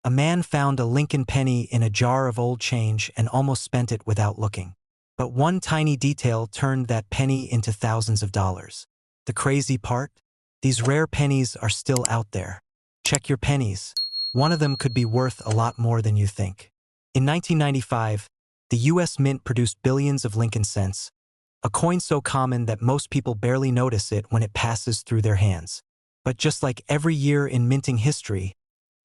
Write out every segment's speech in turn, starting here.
A man found a Lincoln penny in a jar of old change and almost spent it without looking. But one tiny detail turned that penny into thousands of dollars. The crazy part? These rare pennies are still out there. Check your pennies. One of them could be worth a lot more than you think. In 1995, the U.S. Mint produced billions of Lincoln cents, a coin so common that most people barely notice it when it passes through their hands. But just like every year in minting history,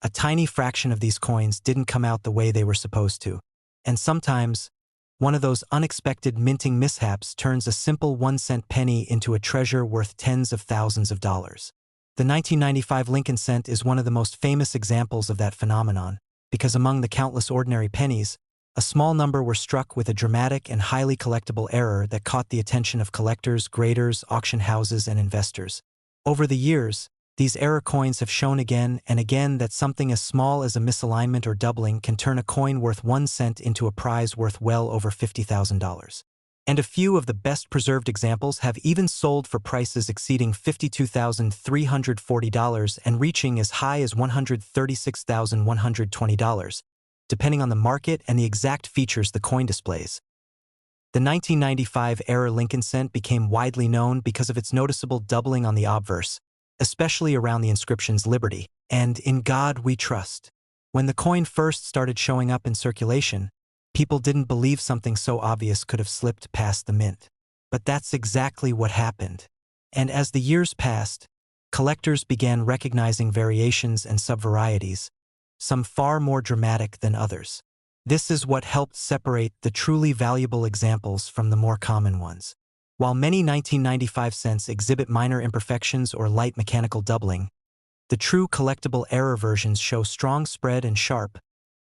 a tiny fraction of these coins didn't come out the way they were supposed to. And sometimes, one of those unexpected minting mishaps turns a simple 1-cent penny into a treasure worth tens of thousands of dollars. The 1995 Lincoln cent is one of the most famous examples of that phenomenon, because among the countless ordinary pennies, a small number were struck with a dramatic and highly collectible error that caught the attention of collectors, graders, auction houses, and investors. Over the years, these error coins have shown again and again that something as small as a misalignment or doubling can turn a coin worth 1 cent into a prize worth well over $50,000. And a few of the best preserved examples have even sold for prices exceeding $52,340 and reaching as high as $136,120, depending on the market and the exact features the coin displays. The 1995 error Lincoln cent became widely known because of its noticeable doubling on the obverse, especially around the inscriptions Liberty and In God We Trust. When the coin first started showing up in circulation, people didn't believe something so obvious could have slipped past the mint. But that's exactly what happened. And as the years passed, collectors began recognizing variations and subvarieties, some far more dramatic than others. This is what helped separate the truly valuable examples from the more common ones. While many 1995 cents exhibit minor imperfections or light mechanical doubling, the true collectible error versions show strong spread and sharp,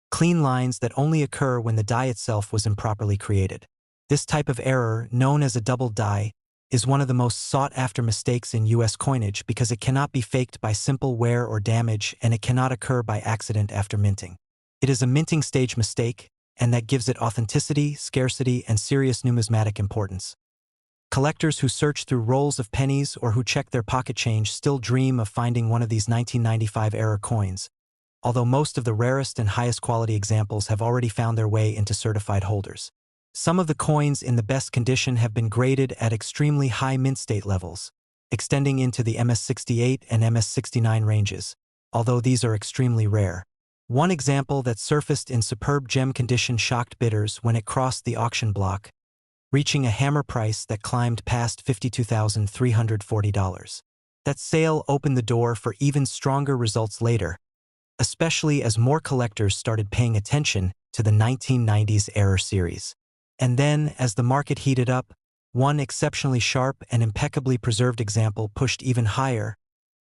clean lines that only occur when the die itself was improperly created. This type of error, known as a doubled die, is one of the most sought-after mistakes in U.S. coinage because it cannot be faked by simple wear or damage, and it cannot occur by accident after minting. It is a minting stage mistake, and that gives it authenticity, scarcity, and serious numismatic importance. Collectors who search through rolls of pennies or who check their pocket change still dream of finding one of these 1995 error coins, although most of the rarest and highest quality examples have already found their way into certified holders. Some of the coins in the best condition have been graded at extremely high mint state levels, extending into the MS68 and MS69 ranges, although these are extremely rare. One example that surfaced in superb gem condition shocked bidders when it crossed the auction block, reaching a hammer price that climbed past $52,340. That sale opened the door for even stronger results later, especially as more collectors started paying attention to the 1990s error series. And then, as the market heated up, one exceptionally sharp and impeccably preserved example pushed even higher,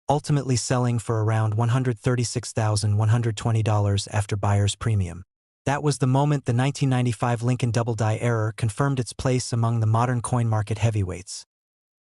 ultimately selling for around $136,120 after buyer's premium. That was the moment the 1995 Lincoln double die error confirmed its place among the modern coin market heavyweights.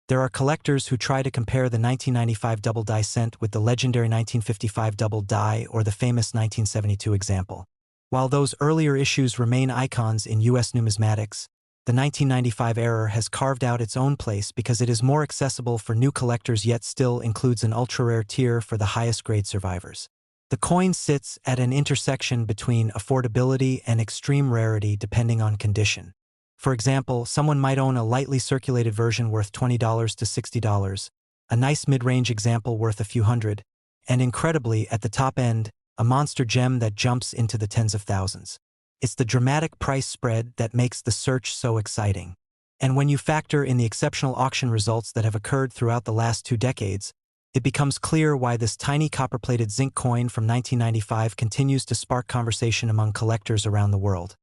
There are collectors who try to compare the 1995 double die cent with the legendary 1955 double die or the famous 1972 example. While those earlier issues remain icons in U.S. numismatics, the 1995 error has carved out its own place because it is more accessible for new collectors yet still includes an ultra-rare tier for the highest grade survivors. The coin sits at an intersection between affordability and extreme rarity depending on condition. For example, someone might own a lightly circulated version worth $20 to $60, a nice mid-range example worth a few hundred, and incredibly, at the top end, a monster gem that jumps into the tens of thousands. It's the dramatic price spread that makes the search so exciting. And when you factor in the exceptional auction results that have occurred throughout the last 2 decades, it becomes clear why this tiny copper-plated zinc coin from 1995 continues to spark conversation among collectors around the world.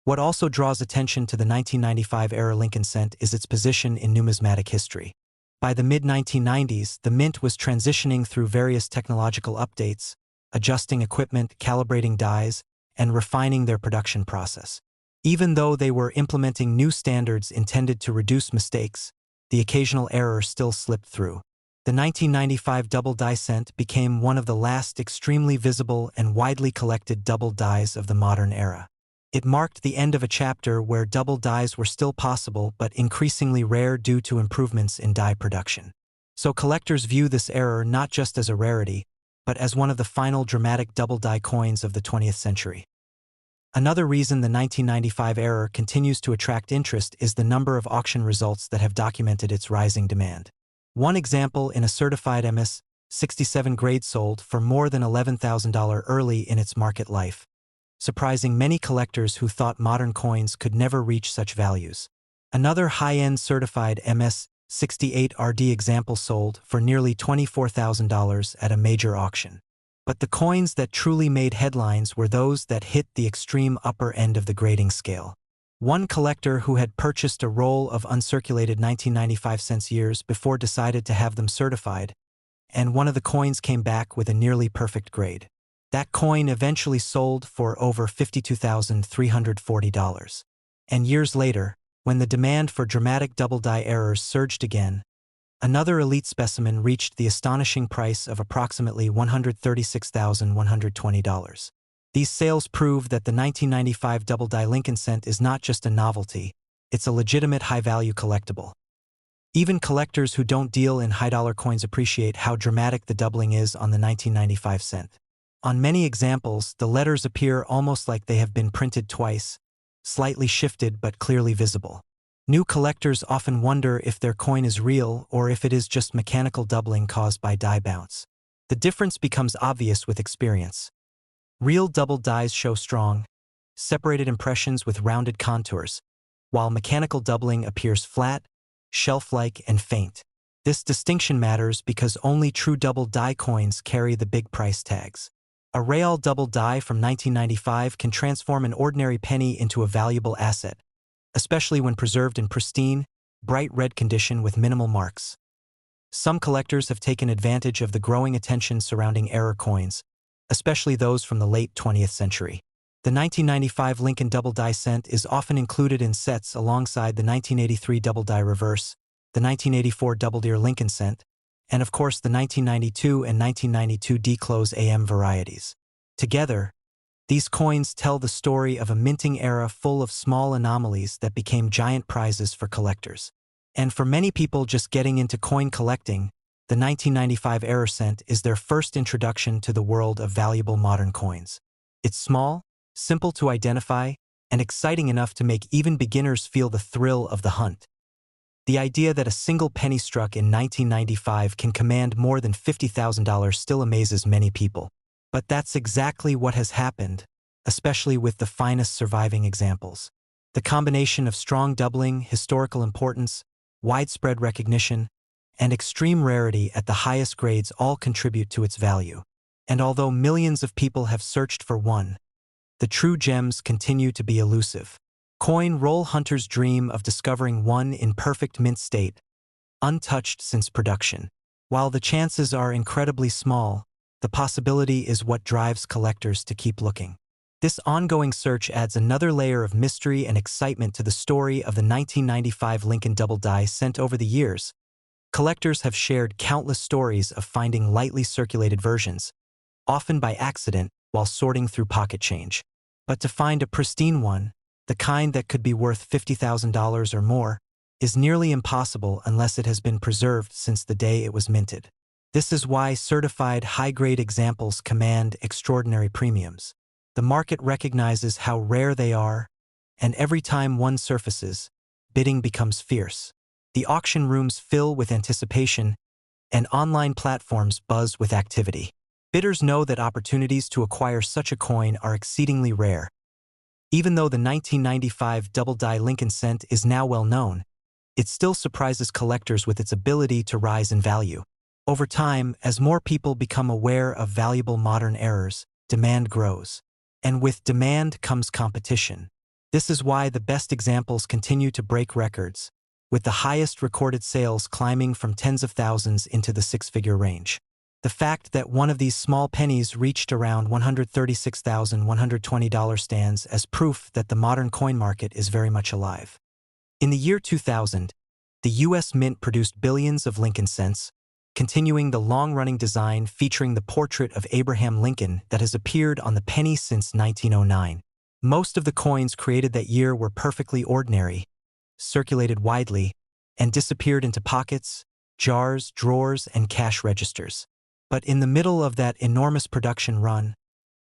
What also draws attention to the 1995 era Lincoln cent is its position in numismatic history. By the mid-1990s, the mint was transitioning through various technological updates, adjusting equipment, calibrating dies, and refining their production process. Even though they were implementing new standards intended to reduce mistakes, the occasional error still slipped through. The 1995 double die cent became one of the last extremely visible and widely collected double dies of the modern era. It marked the end of a chapter where double dies were still possible but increasingly rare due to improvements in die production. So collectors view this error not just as a rarity, but as one of the final dramatic double-die coins of the 20th century. Another reason the 1995 error continues to attract interest is the number of auction results that have documented its rising demand. One example in a certified MS 67 grade sold for more than $11,000 early in its market life, surprising many collectors who thought modern coins could never reach such values. Another high-end certified MS 68 RD example sold for nearly $24,000 at a major auction. But the coins that truly made headlines were those that hit the extreme upper end of the grading scale. One collector who had purchased a roll of uncirculated 1995 cents years before decided to have them certified, and one of the coins came back with a nearly perfect grade. That coin eventually sold for over $52,340. And years later, when the demand for dramatic double-die errors surged again, another elite specimen reached the astonishing price of approximately $136,120. These sales prove that the 1995 double-die Lincoln cent is not just a novelty, it's a legitimate high-value collectible. Even collectors who don't deal in high-dollar coins appreciate how dramatic the doubling is on the 1995 cent. On many examples, the letters appear almost like they have been printed twice, slightly shifted but clearly visible. New collectors often wonder if their coin is real or if it is just mechanical doubling caused by die bounce. The difference becomes obvious with experience. Real double dies show strong, separated impressions with rounded contours, while mechanical doubling appears flat, shelf-like, and faint. This distinction matters because only true double die coins carry the big price tags. A real double die from 1995 can transform an ordinary penny into a valuable asset, especially when preserved in pristine, bright red condition with minimal marks. Some collectors have taken advantage of the growing attention surrounding error coins, especially those from the late 20th century. The 1995 Lincoln double die cent is often included in sets alongside the 1983 double die reverse, the 1984 double deer Lincoln cent, and of course the 1992 and 1992 D-close AM varieties. Together, these coins tell the story of a minting era full of small anomalies that became giant prizes for collectors. And for many people just getting into coin collecting, the 1995 error cent is their first introduction to the world of valuable modern coins. It's small, simple to identify, and exciting enough to make even beginners feel the thrill of the hunt. The idea that a single penny struck in 1995 can command more than $50,000 still amazes many people. But that's exactly what has happened, especially with the finest surviving examples. The combination of strong doubling, historical importance, widespread recognition, and extreme rarity at the highest grades all contribute to its value. And although millions of people have searched for one, the true gems continue to be elusive. Coin roll hunters dream of discovering one in perfect mint state, untouched since production. While the chances are incredibly small, the possibility is what drives collectors to keep looking. This ongoing search adds another layer of mystery and excitement to the story of the 1995 Lincoln double die cent. Over the years, collectors have shared countless stories of finding lightly circulated versions, often by accident while sorting through pocket change. But to find a pristine one, the kind that could be worth $50,000 or more, is nearly impossible unless it has been preserved since the day it was minted. This is why certified high-grade examples command extraordinary premiums. The market recognizes how rare they are, and every time one surfaces, bidding becomes fierce. The auction rooms fill with anticipation, and online platforms buzz with activity. Bidders know that opportunities to acquire such a coin are exceedingly rare. Even though the 1995 double die Lincoln cent is now well known, it still surprises collectors with its ability to rise in value. Over time, as more people become aware of valuable modern errors, demand grows. And with demand comes competition. This is why the best examples continue to break records, with the highest recorded sales climbing from tens of thousands into the six-figure range. The fact that one of these small pennies reached around $136,120 stands as proof that the modern coin market is very much alive. In the year 2000, the U.S. Mint produced billions of Lincoln cents, continuing the long-running design featuring the portrait of Abraham Lincoln that has appeared on the penny since 1909. Most of the coins created that year were perfectly ordinary, circulated widely, and disappeared into pockets, jars, drawers, and cash registers. But in the middle of that enormous production run,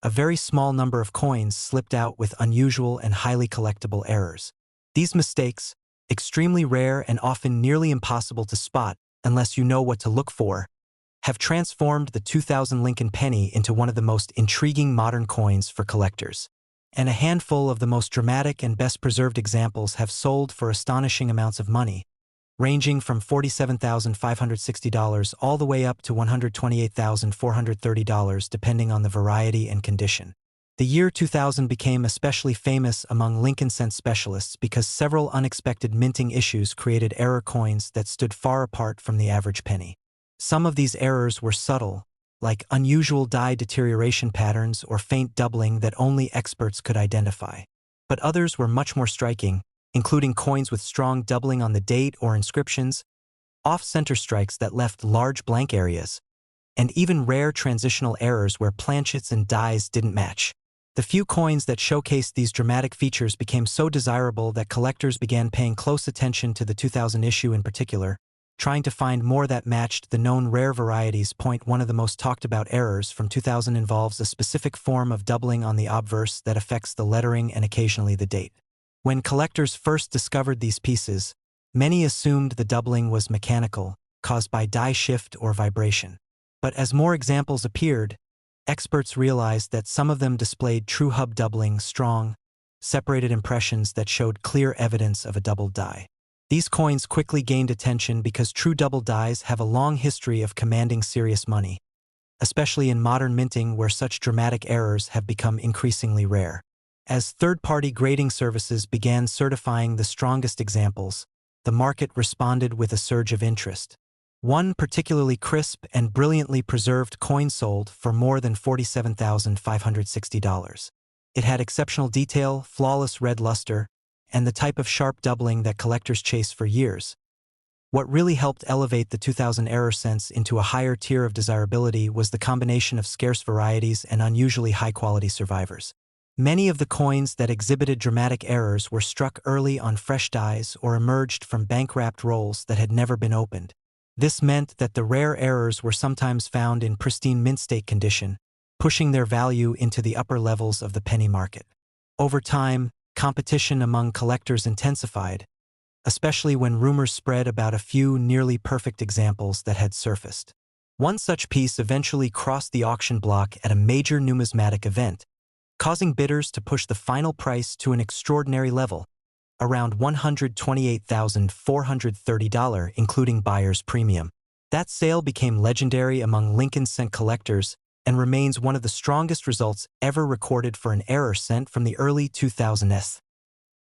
a very small number of coins slipped out with unusual and highly collectible errors. These mistakes, extremely rare and often nearly impossible to spot unless you know what to look for, have transformed the 2000 Lincoln penny into one of the most intriguing modern coins for collectors. And a handful of the most dramatic and best-preserved examples have sold for astonishing amounts of money, ranging from $47,560 all the way up to $128,430 depending on the variety and condition. The year 2000 became especially famous among Lincoln cent specialists because several unexpected minting issues created error coins that stood far apart from the average penny. Some of these errors were subtle, like unusual die deterioration patterns or faint doubling that only experts could identify. But others were much more striking, including coins with strong doubling on the date or inscriptions, off-center strikes that left large blank areas, and even rare transitional errors where planchets and dies didn't match. The few coins that showcased these dramatic features became so desirable that collectors began paying close attention to the 2000 issue in particular, trying to find more that matched the known rare varieties. One of the most talked about errors from 2000 involves a specific form of doubling on the obverse that affects the lettering and occasionally the date. When collectors first discovered these pieces, many assumed the doubling was mechanical, caused by die shift or vibration. But as more examples appeared, experts realized that some of them displayed true hub doubling, strong, separated impressions that showed clear evidence of a doubled die. These coins quickly gained attention because true double dies have a long history of commanding serious money, especially in modern minting where such dramatic errors have become increasingly rare. As third-party grading services began certifying the strongest examples, the market responded with a surge of interest. One particularly crisp and brilliantly preserved coin sold for more than $47,560. It had exceptional detail, flawless red luster, and the type of sharp doubling that collectors chase for years. What really helped elevate the 2000 error cents into a higher tier of desirability was the combination of scarce varieties and unusually high-quality survivors. Many of the coins that exhibited dramatic errors were struck early on fresh dies or emerged from bank-wrapped rolls that had never been opened. This meant that the rare errors were sometimes found in pristine mint state condition, pushing their value into the upper levels of the penny market. Over time, competition among collectors intensified, especially when rumors spread about a few nearly perfect examples that had surfaced. One such piece eventually crossed the auction block at a major numismatic event, causing bidders to push the final price to an extraordinary level, around $128,430, including buyer's premium. That sale became legendary among Lincoln cent collectors and remains one of the strongest results ever recorded for an error cent from the early 2000s.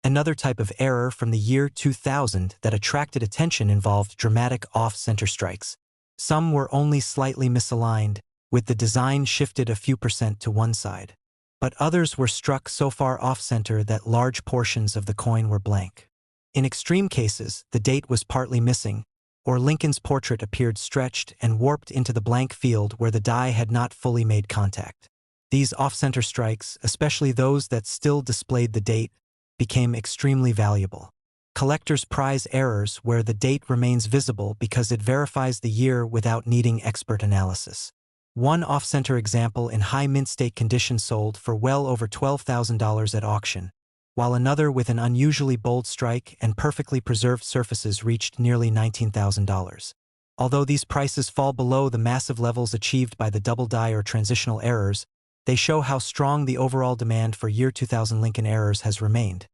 Another type of error from the year 2000 that attracted attention involved dramatic off-center strikes. Some were only slightly misaligned, with the design shifted a few percent to one side. But others were struck so far off-center that large portions of the coin were blank. In extreme cases, the date was partly missing, or Lincoln's portrait appeared stretched and warped into the blank field where the die had not fully made contact. These off-center strikes, especially those that still displayed the date, became extremely valuable. Collectors prize errors where the date remains visible because it verifies the year without needing expert analysis. One off-center example in high mint state condition sold for well over $12,000 at auction, while another with an unusually bold strike and perfectly preserved surfaces reached nearly $19,000. Although these prices fall below the massive levels achieved by the double die or transitional errors, they show how strong the overall demand for year 2000 Lincoln errors has remained.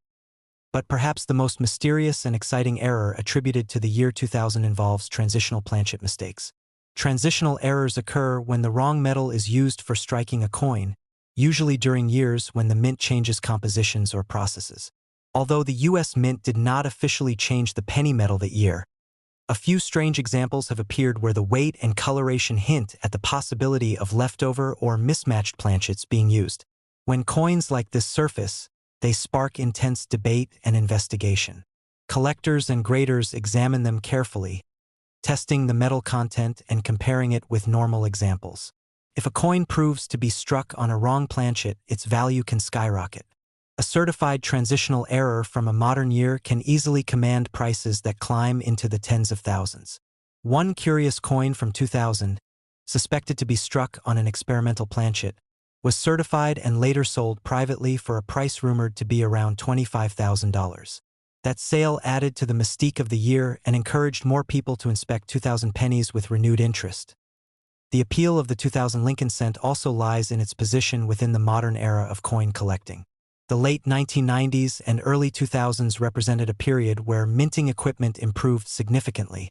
But perhaps the most mysterious and exciting error attributed to the year 2000 involves transitional planchet mistakes. Transitional errors occur when the wrong metal is used for striking a coin, usually during years when the mint changes compositions or processes. Although the U.S. Mint did not officially change the penny metal that year, a few strange examples have appeared where the weight and coloration hint at the possibility of leftover or mismatched planchets being used. When coins like this surface, they spark intense debate and investigation. Collectors and graders examine them carefully, testing the metal content and comparing it with normal examples. If a coin proves to be struck on a wrong planchet, its value can skyrocket. A certified transitional error from a modern year can easily command prices that climb into the tens of thousands. One curious coin from 2000, suspected to be struck on an experimental planchet, was certified and later sold privately for a price rumored to be around $25,000. That sale added to the mystique of the year and encouraged more people to inspect 2000 pennies with renewed interest. The appeal of the 2000 Lincoln cent also lies in its position within the modern era of coin collecting. The late 1990s and early 2000s represented a period where minting equipment improved significantly,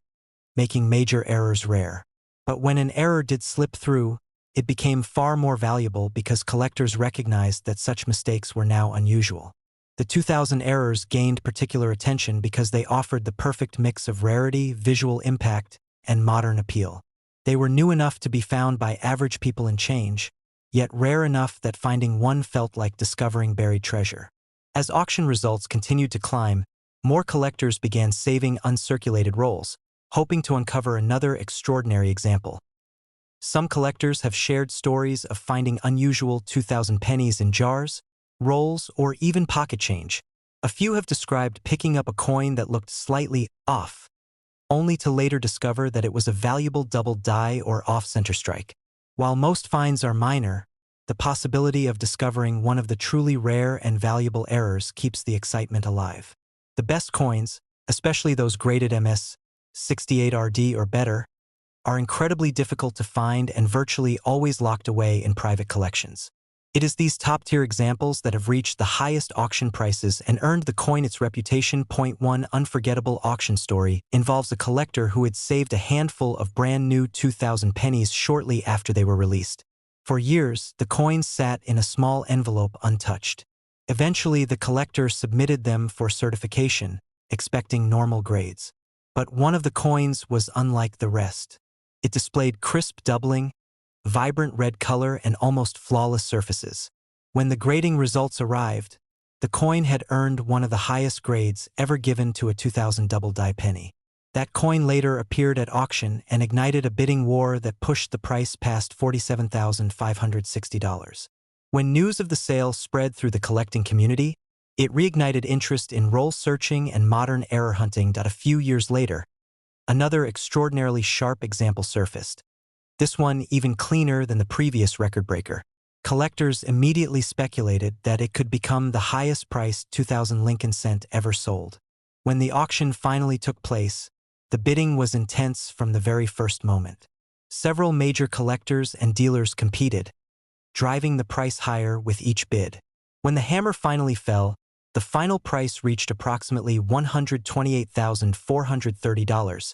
making major errors rare. But when an error did slip through, it became far more valuable because collectors recognized that such mistakes were now unusual. The 2000 errors gained particular attention because they offered the perfect mix of rarity, visual impact, and modern appeal. They were new enough to be found by average people in change, yet rare enough that finding one felt like discovering buried treasure. As auction results continued to climb, more collectors began saving uncirculated rolls, hoping to uncover another extraordinary example. Some collectors have shared stories of finding unusual 2000 pennies in jars, rolls, or even pocket change. A few have described picking up a coin that looked slightly off, only to later discover that it was a valuable double die or off-center strike. While most finds are minor, the possibility of discovering one of the truly rare and valuable errors keeps the excitement alive. The best coins, especially those graded MS 68RD or better, are incredibly difficult to find and virtually always locked away in private collections. It is these top-tier examples that have reached the highest auction prices and earned the coin its reputation. One unforgettable auction story involves a collector who had saved a handful of brand-new 2000 pennies shortly after they were released. For years, the coins sat in a small envelope untouched. Eventually, the collector submitted them for certification, expecting normal grades. But one of the coins was unlike the rest. It displayed crisp doubling, vibrant red color, and almost flawless surfaces. When the grading results arrived, the coin had earned one of the highest grades ever given to a 2000 double die penny. That coin later appeared at auction and ignited a bidding war that pushed the price past $47,560. When news of the sale spread through the collecting community, it reignited interest in roll searching and modern error hunting. A few years later, another extraordinarily sharp example surfaced. This one even cleaner than the previous record breaker. Collectors immediately speculated that it could become the highest-priced 2000 Lincoln cent ever sold. When the auction finally took place, the bidding was intense from the very first moment. Several major collectors and dealers competed, driving the price higher with each bid. When the hammer finally fell, the final price reached approximately $128,430,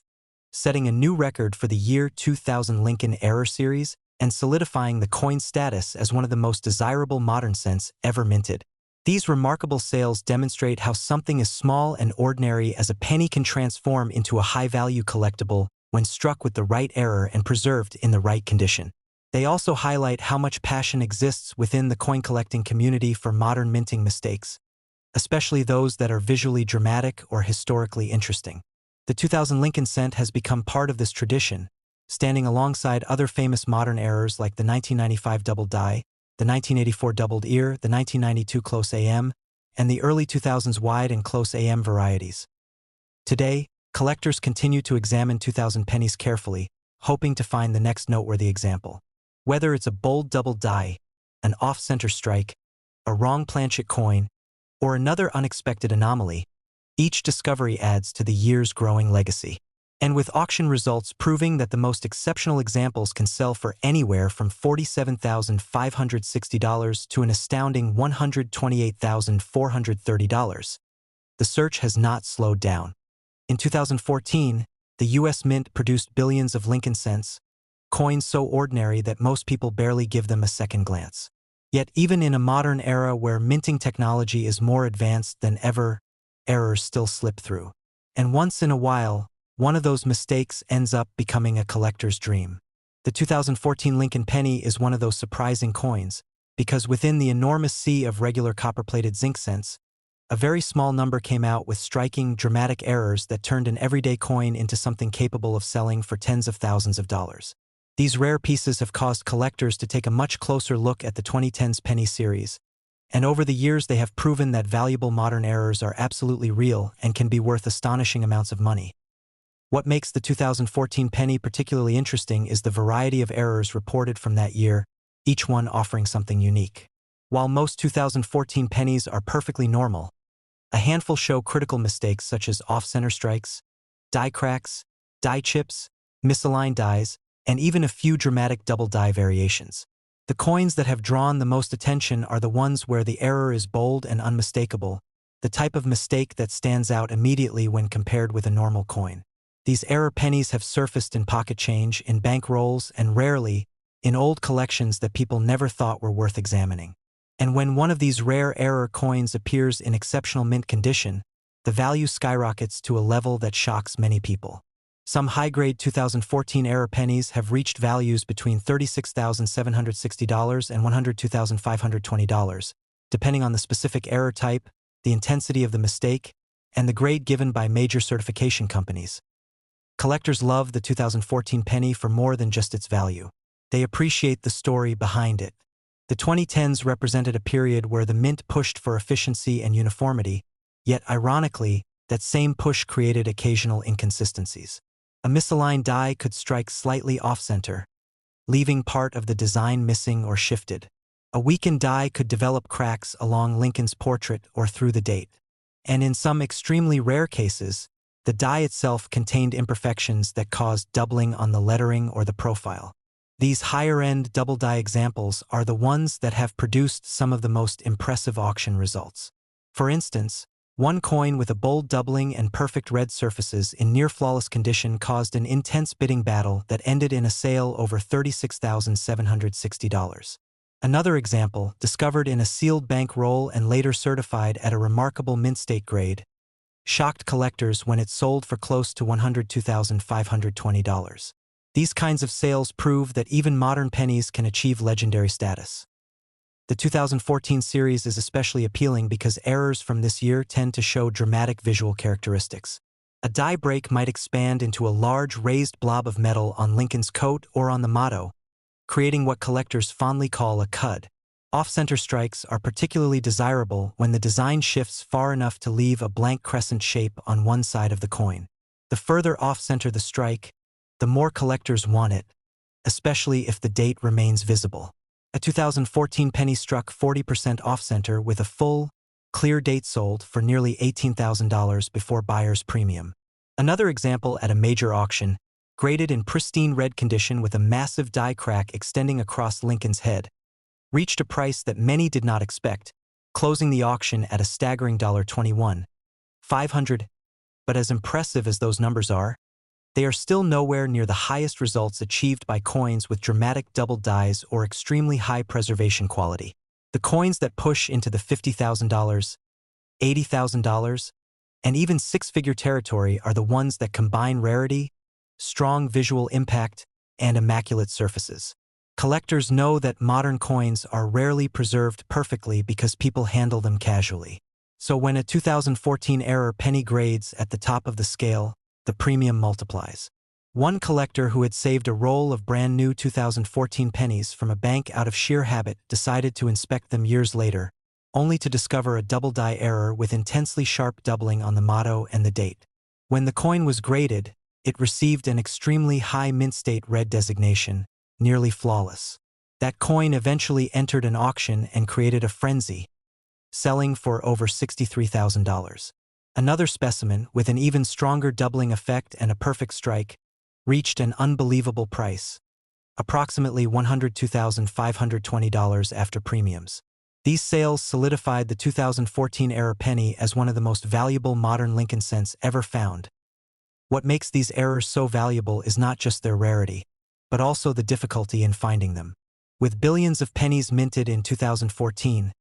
setting a new record for the year 2000 Lincoln Error series and solidifying the coin's status as one of the most desirable modern cents ever minted. These remarkable sales demonstrate how something as small and ordinary as a penny can transform into a high-value collectible when struck with the right error and preserved in the right condition. They also highlight how much passion exists within the coin collecting community for modern minting mistakes, especially those that are visually dramatic or historically interesting. The 2000 Lincoln cent has become part of this tradition, standing alongside other famous modern errors like the 1995 double die, the 1984 doubled ear, the 1992 close AM, and the early 2000s wide and close AM varieties. Today, collectors continue to examine 2000 pennies carefully, hoping to find the next noteworthy example. Whether it's a bold double die, an off-center strike, a wrong planchet coin, or another unexpected anomaly, each discovery adds to the year's growing legacy. And with auction results proving that the most exceptional examples can sell for anywhere from $47,560 to an astounding $128,430, the search has not slowed down. In 2014, the U.S. Mint produced billions of Lincoln cents, coins so ordinary that most people barely give them a second glance. Yet even in a modern era where minting technology is more advanced than ever, errors still slip through. And once in a while, one of those mistakes ends up becoming a collector's dream. The 2014 Lincoln penny is one of those surprising coins, because within the enormous sea of regular copper-plated zinc cents, a very small number came out with striking, dramatic errors that turned an everyday coin into something capable of selling for tens of thousands of dollars. These rare pieces have caused collectors to take a much closer look at the 2010s penny series, and over the years they have proven that valuable modern errors are absolutely real and can be worth astonishing amounts of money. What makes the 2014 penny particularly interesting is the variety of errors reported from that year, each one offering something unique. While most 2014 pennies are perfectly normal, a handful show critical mistakes such as off-center strikes, die cracks, die chips, misaligned dies, and even a few dramatic double die variations. The coins that have drawn the most attention are the ones where the error is bold and unmistakable, the type of mistake that stands out immediately when compared with a normal coin. These error pennies have surfaced in pocket change, in bank rolls, and rarely, in old collections that people never thought were worth examining. And when one of these rare error coins appears in exceptional mint condition, the value skyrockets to a level that shocks many people. Some high-grade 2014 error pennies have reached values between $36,760 and $102,520, depending on the specific error type, the intensity of the mistake, and the grade given by major certification companies. Collectors love the 2014 penny for more than just its value. They appreciate the story behind it. The 2010s represented a period where the mint pushed for efficiency and uniformity, yet ironically, that same push created occasional inconsistencies. A misaligned die could strike slightly off-center, leaving part of the design missing or shifted. A weakened die could develop cracks along Lincoln's portrait or through the date. And in some extremely rare cases, the die itself contained imperfections that caused doubling on the lettering or the profile. These higher-end double die examples are the ones that have produced some of the most impressive auction results. For instance, one coin with a bold doubling and perfect red surfaces in near-flawless condition caused an intense bidding battle that ended in a sale over $36,760. Another example, discovered in a sealed bank roll and later certified at a remarkable mint state grade, shocked collectors when it sold for close to $102,520. These kinds of sales prove that even modern pennies can achieve legendary status. The 2014 series is especially appealing because errors from this year tend to show dramatic visual characteristics. A die break might expand into a large raised blob of metal on Lincoln's coat or on the motto, creating what collectors fondly call a cud. Off-center strikes are particularly desirable when the design shifts far enough to leave a blank crescent shape on one side of the coin. The further off-center the strike, the more collectors want it, especially if the date remains visible. A 2014 penny struck 40% off-center with a full, clear date sold for nearly $18,000 before buyer's premium. Another example at a major auction, graded in pristine red condition with a massive die crack extending across Lincoln's head, reached a price that many did not expect, closing the auction at a staggering $21,500. But as impressive as those numbers are, they are still nowhere near the highest results achieved by coins with dramatic double dies or extremely high preservation quality. The coins that push into the $50,000, $80,000, and even six-figure territory are the ones that combine rarity, strong visual impact, and immaculate surfaces. Collectors know that modern coins are rarely preserved perfectly because people handle them casually. So when a 2014 error penny grades at the top of the scale, the premium multiplies. One collector who had saved a roll of brand new 2014 pennies from a bank out of sheer habit decided to inspect them years later, only to discover a double die error with intensely sharp doubling on the motto and the date. When the coin was graded, it received an extremely high mint state red designation, nearly flawless. That coin eventually entered an auction and created a frenzy, selling for over $63,000. Another specimen, with an even stronger doubling effect and a perfect strike, reached an unbelievable price, approximately $102,520 after premiums. These sales solidified the 2014 error penny as one of the most valuable modern Lincoln cents ever found. What makes these errors so valuable is not just their rarity, but also the difficulty in finding them. With billions of pennies minted in 2014,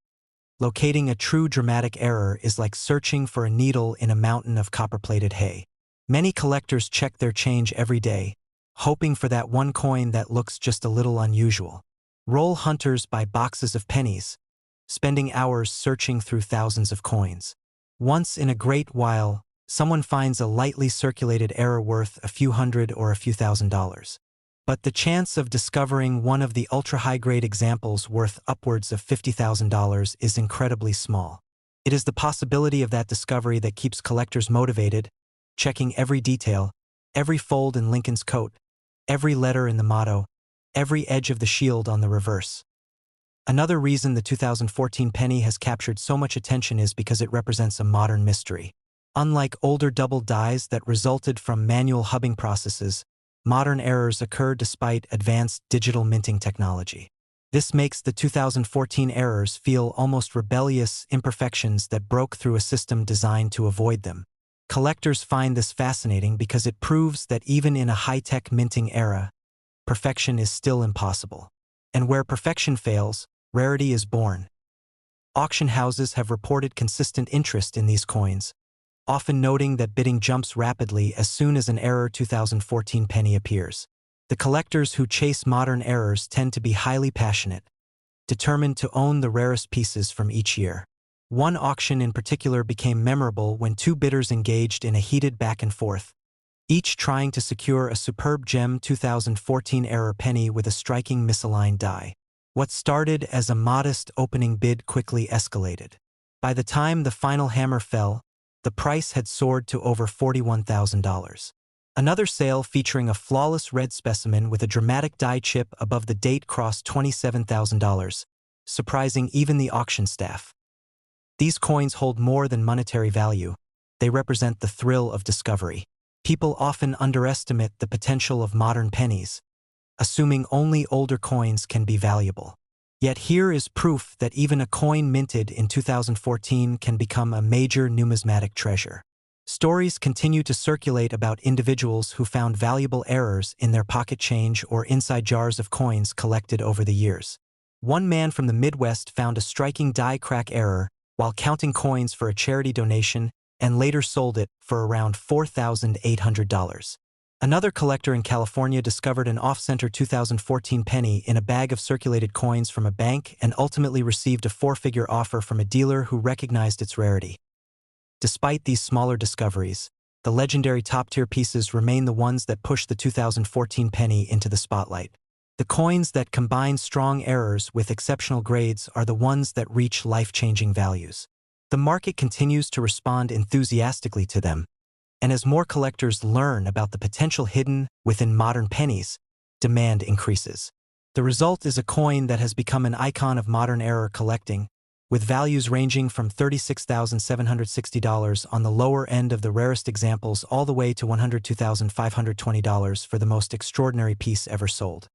locating a true dramatic error is like searching for a needle in a mountain of copper-plated hay. Many collectors check their change every day, hoping for that one coin that looks just a little unusual. Roll hunters buy boxes of pennies, spending hours searching through thousands of coins. Once in a great while, someone finds a lightly circulated error worth a few hundred or a few $1,000s. But the chance of discovering one of the ultra-high-grade examples worth upwards of $50,000 is incredibly small. It is the possibility of that discovery that keeps collectors motivated, checking every detail, every fold in Lincoln's coat, every letter in the motto, every edge of the shield on the reverse. Another reason the 2014 penny has captured so much attention is because it represents a modern mystery. Unlike older double dies that resulted from manual hubbing processes, modern errors occur despite advanced digital minting technology. This makes the 2014 errors feel almost rebellious imperfections that broke through a system designed to avoid them. Collectors find this fascinating because it proves that even in a high-tech minting era, perfection is still impossible. And where perfection fails, rarity is born. Auction houses have reported consistent interest in these coins, often noting that bidding jumps rapidly as soon as an error 2014 penny appears. The collectors who chase modern errors tend to be highly passionate, determined to own the rarest pieces from each year. One auction in particular became memorable when two bidders engaged in a heated back and forth, each trying to secure a superb gem 2014 error penny with a striking misaligned die. What started as a modest opening bid quickly escalated. By the time the final hammer fell, the price had soared to over $41,000. Another sale featuring a flawless red specimen with a dramatic die chip above the date crossed $27,000, surprising even the auction staff. These coins hold more than monetary value. They represent the thrill of discovery. People often underestimate the potential of modern pennies, assuming only older coins can be valuable. Yet here is proof that even a coin minted in 2014 can become a major numismatic treasure. Stories continue to circulate about individuals who found valuable errors in their pocket change or inside jars of coins collected over the years. One man from the Midwest found a striking die crack error while counting coins for a charity donation and later sold it for around $4,800. Another collector in California discovered an off-center 2014 penny in a bag of circulated coins from a bank and ultimately received a four-figure offer from a dealer who recognized its rarity. Despite these smaller discoveries, the legendary top-tier pieces remain the ones that push the 2014 penny into the spotlight. The coins that combine strong errors with exceptional grades are the ones that reach life-changing values. The market continues to respond enthusiastically to them, and as more collectors learn about the potential hidden within modern pennies, demand increases. The result is a coin that has become an icon of modern era collecting, with values ranging from $36,760 on the lower end of the rarest examples all the way to $102,520 for the most extraordinary piece ever sold.